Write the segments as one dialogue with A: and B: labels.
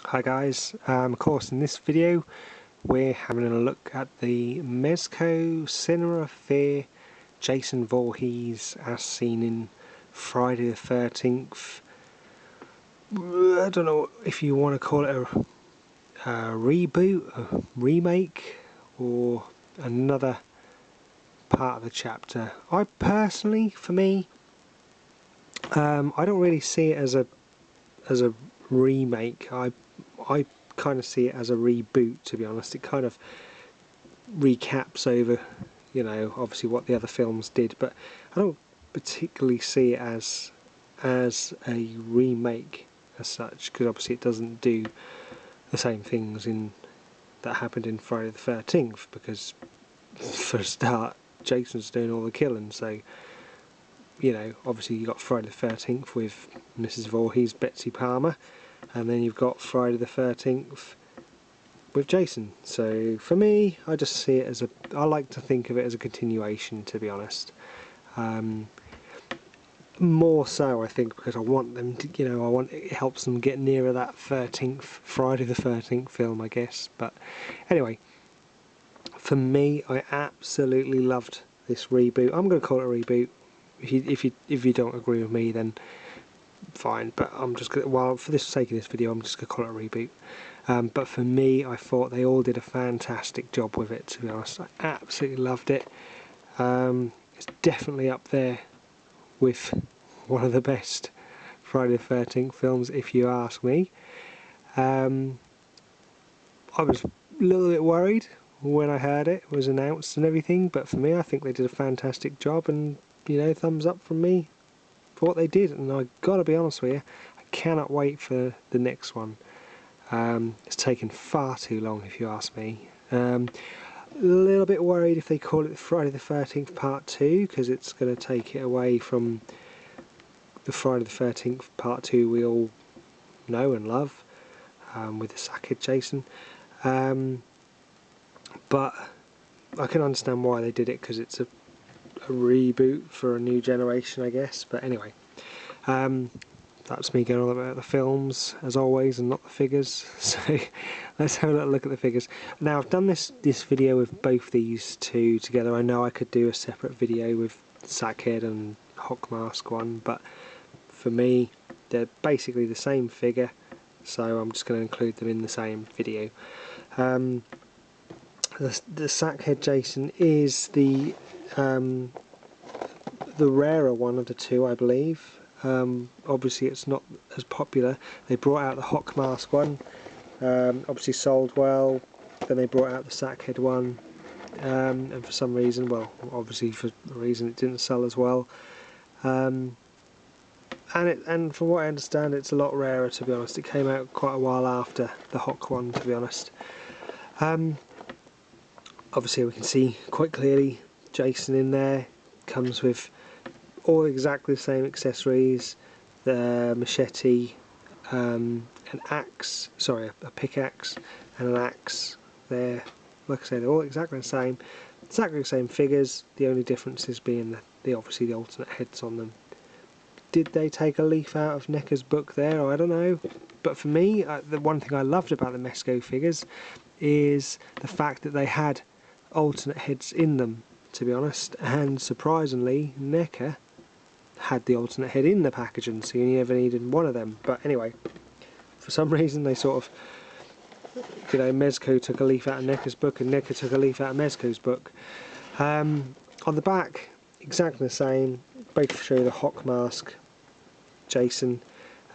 A: Hi guys, of course in this video we're having a look at the Mezco Cinema of Fear Jason Voorhees as seen in Friday the 13th. I don't know if you want to call it a reboot, a remake, or another part of the chapter. I personally, for me, I don't really see it as a remake. I kind of see it as a reboot, to be honest. It kind of recaps over, obviously what the other films did, but I don't particularly see it as a remake as such, because obviously it doesn't do the same things that happened in Friday the 13th, because for a start Jason's doing all the killing, so obviously you got Friday the 13th with Mrs. Voorhees, Betsy Palmer, and then you've got Friday the 13th with Jason. So for me, I just see it as I like to think of it as a continuation, to be honest. More so, I think, because I want them to, it helps them get nearer that 13th, Friday the 13th film, I guess. But anyway, for me, I absolutely loved this reboot. I'm going to call it a reboot. If you don't agree with me, then fine, but I'm just gonna, well, for the sake of this video, I'm just gonna call it a reboot. But for me, I thought they all did a fantastic job with it, to be honest. I absolutely loved it. It's definitely up there with one of the best Friday the 13th films, if you ask me. I was a little bit worried when I heard it was announced and everything, but for me, I think they did a fantastic job, and thumbs up from me for what they did. And I gotta be honest with you, I cannot wait for the next one. It's taken far too long, if you ask me. A little bit worried if they call it Friday the 13th Part 2, because it's going to take it away from the Friday the 13th Part 2 we all know and love, with the Sackhead Jason. But I can understand why they did it, because it's a reboot for a new generation, I guess. But anyway, that's me going on about the films as always and not the figures. So let's have a little look at the figures. Now, I've done this video with both these two together. I know I could do a separate video with Sackhead and Hockey Mask one, but for me they're basically the same figure, so I'm just going to include them in the same video. The Sackhead Jason is the rarer one of the two, I believe. Obviously it's not as popular. They brought out the Hockey Mask one, obviously sold well. Then they brought out the Sackhead one, and for some reason, well, obviously for a reason, it didn't sell as well. And from what I understand, it's a lot rarer, to be honest. It came out quite a while after the Hock one, to be honest. Obviously we can see quite clearly Jason in there. Comes with all exactly the same accessories, the machete, an axe, sorry, a pickaxe and an axe there. Like I said, they're all exactly the same, figures. The only differences being obviously the alternate heads on them. Did they take a leaf out of Necker's book there? I don't know. But for me, the one thing I loved about the Mezco figures is the fact that they had alternate heads in them, to be honest. And surprisingly, Necker had the alternate head in the packaging, so you never needed one of them. But anyway, for some reason they sort of, Mezco took a leaf out of Necker's book and Necker took a leaf out of Mezco's book. On the back, exactly the same. Both show the Hockey Mask Jason.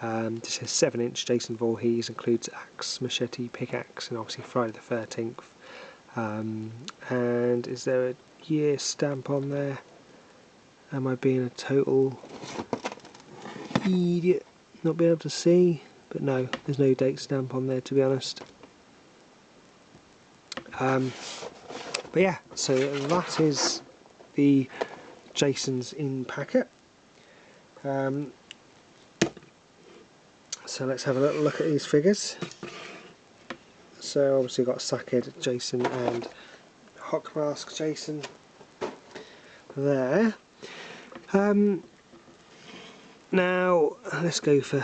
A: This is 7-inch Jason Voorhees, includes axe, machete, pickaxe, and obviously Friday the 13th. And is there a year stamp on there? Am I being a total idiot not being able to see? But no, there's no date stamp on there, to be honest. But yeah, so that is the Jasons in packet. So let's have a little look at these figures. So obviously we've got Sackhead Jason and Hockey Mask Jason there. Now let's go for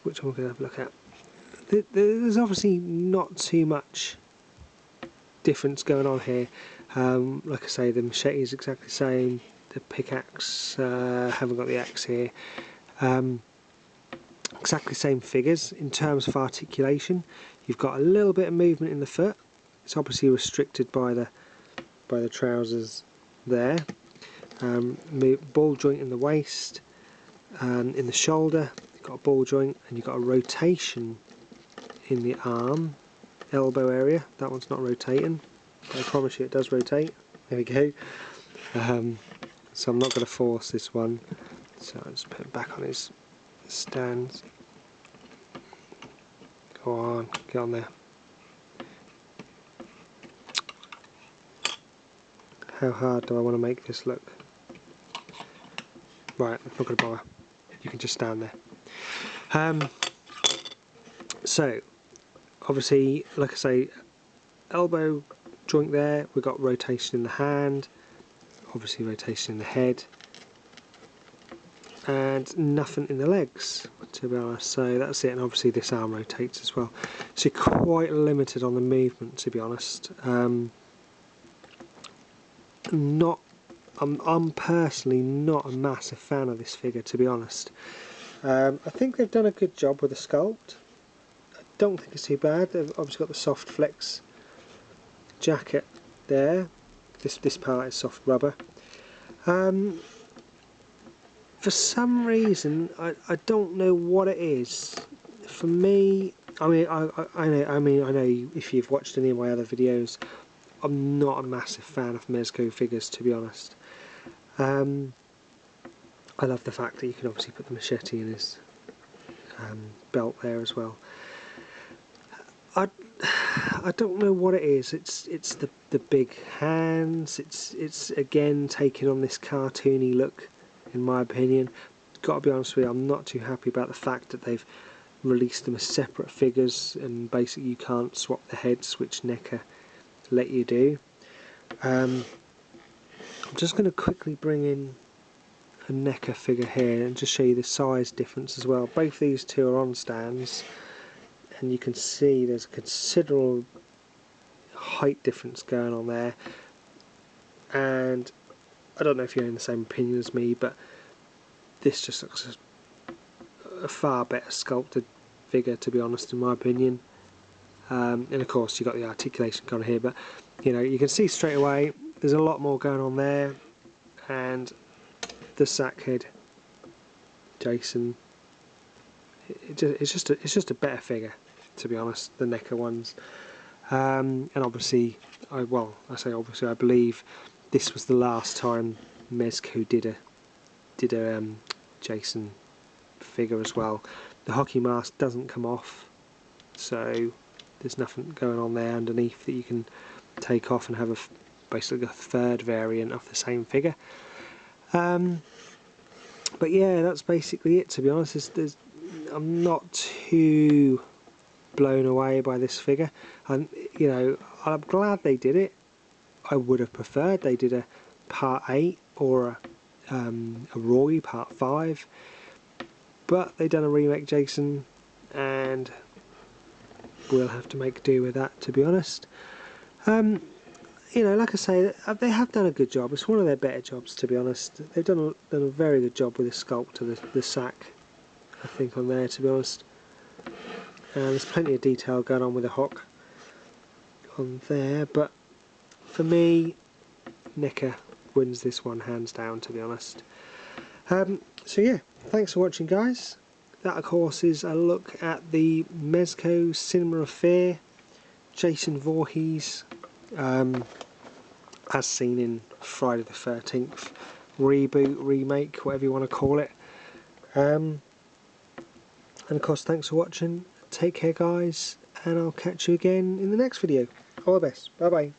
A: which one we're going to have a look at. there's obviously not too much difference going on here. Like I say, the machete is exactly the same. The pickaxe, haven't got the axe here. Exactly same figures in terms of articulation. You've got a little bit of movement in the foot. It's obviously restricted by the trousers there. Ball joint in the waist, in the shoulder. You've got a ball joint, and you've got a rotation in the arm, elbow area. That one's not rotating. I promise you, it does rotate. There we go. So I'm not going to force this one. So I'll just put it back on his stands. Go on, get on there. How hard do I want to make this look? Right, I'm not going to bother. You can just stand there. So, obviously, like I say, elbow joint there. We've got rotation in the hand. Obviously, rotation in the head. And nothing in the legs, to be honest. So that's it. And obviously, this arm rotates as well. So you're quite limited on the movement, to be honest. I'm personally not a massive fan of this figure, to be honest. I think they've done a good job with the sculpt. I don't think it's too bad. They've obviously got the soft flex jacket there. This part is soft rubber. For some reason, I don't know what it is. For me, I know if you've watched any of my other videos, I'm not a massive fan of Mezco figures, to be honest. I love the fact that you can obviously put the machete in his belt there as well. I don't know what it is. It's the big hands. It's again taking on this cartoony look, in my opinion. Got to be honest with you, I'm not too happy about the fact that they've released them as separate figures, and basically you can't swap the heads, which NECA let you do. I'm just going to quickly bring in a NECA figure here and just show you the size difference as well. Both these two are on stands, and you can see there's a considerable height difference going on there. And I don't know if you're in the same opinion as me, but this just looks a far better sculpted figure, to be honest, in my opinion. And of course you've got the articulation going here, but you know, you can see straight away there's a lot more going on there. And the Sackhead Jason, it's just a better figure, to be honest, the NECA ones. And obviously, I believe this was the last time Mezco did a Jason figure as well. The hockey mask doesn't come off, so there's nothing going on there underneath that you can take off and have basically a third variant of the same figure. But yeah, that's basically it, to be honest. I'm not too blown away by this figure, and you know, I'm glad they did it. I would have preferred they did a part 8 or a Roy part 5, but they done a remake Jason, and we'll have to make do with that, to be honest. You know, like I say, they have done a good job. It's one of their better jobs, to be honest. They've done a very good job with the sculpt of the sack, I think, on there, to be honest. There's plenty of detail going on with the hock on there, but for me, NECA wins this one hands down, to be honest. So yeah, thanks for watching, guys. That, of course, is a look at the Mezco Cinema Affair Jason Voorhees, as seen in Friday the 13th reboot, remake, whatever you want to call it. And of course, thanks for watching. Take care, guys, and I'll catch you again in the next video. All the best. Bye bye.